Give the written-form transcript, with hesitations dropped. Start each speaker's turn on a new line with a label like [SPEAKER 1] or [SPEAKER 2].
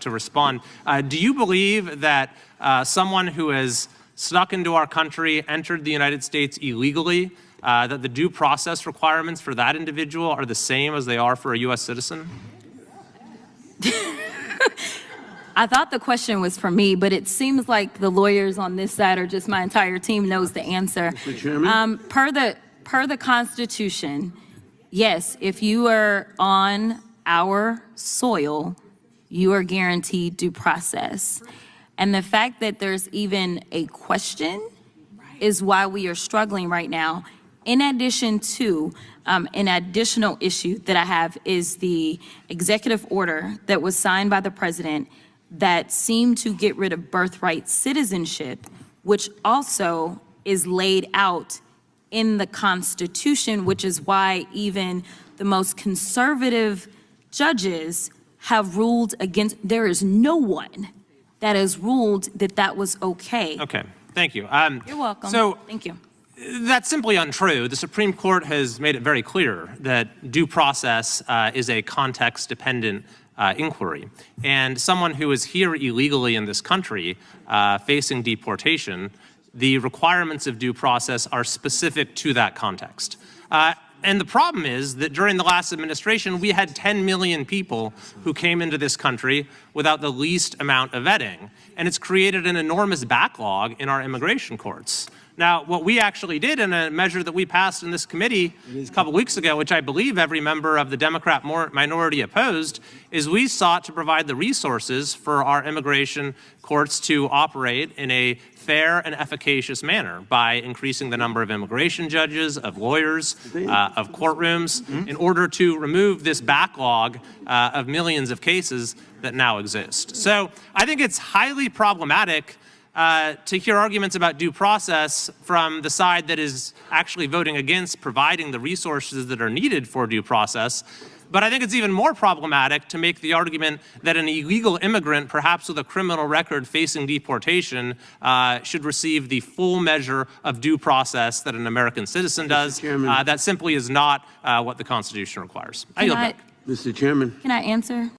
[SPEAKER 1] to respond. Do you believe that someone who has snuck into our country, entered the United States illegally, that the due process requirements for that individual are the same as they are for a U.S. citizen?
[SPEAKER 2] I thought the question was for me, but it seems like the lawyers on this side or just my entire team knows the answer.
[SPEAKER 3] Mr. Chairman?
[SPEAKER 2] Per the Constitution, yes, if you are on our soil, you are guaranteed due process. And the fact that there's even a question is why we are struggling right now. In addition to, an additional issue that I have is the executive order that was signed by the president that seemed to get rid of birthright citizenship, which also is laid out in the Constitution, which is why even the most conservative judges have ruled against. There is no one that has ruled that that was okay.
[SPEAKER 1] Okay, thank you.
[SPEAKER 2] You're welcome.
[SPEAKER 1] So
[SPEAKER 2] thank you.
[SPEAKER 1] That's simply untrue. The Supreme Court has made it very clear that due process is a context-dependent inquiry. And someone who is here illegally in this country facing deportation, the requirements of due process are specific to that context. And the problem is that during the last administration, we had 10 million people who came into this country without the least amount of vetting. And it's created an enormous backlog in our immigration courts. Now, what we actually did in a measure that we passed in this committee a couple weeks ago, which I believe every member of the Democrat minority opposed, is we sought to provide the resources for our immigration courts to operate in a fair and efficacious manner by increasing the number of immigration judges, of lawyers, of courtrooms, in order to remove this backlog of millions of cases that now exist. So I think it's highly problematic to hear arguments about due process from the side that is actually voting against providing the resources that are needed for due process. But I think it's even more problematic to make the argument that an illegal immigrant, perhaps with a criminal record facing deportation, should receive the full measure of due process that an American citizen does. That simply is not what the Constitution requires. I yield back.
[SPEAKER 3] Mr. Chairman.
[SPEAKER 2] Can I answer?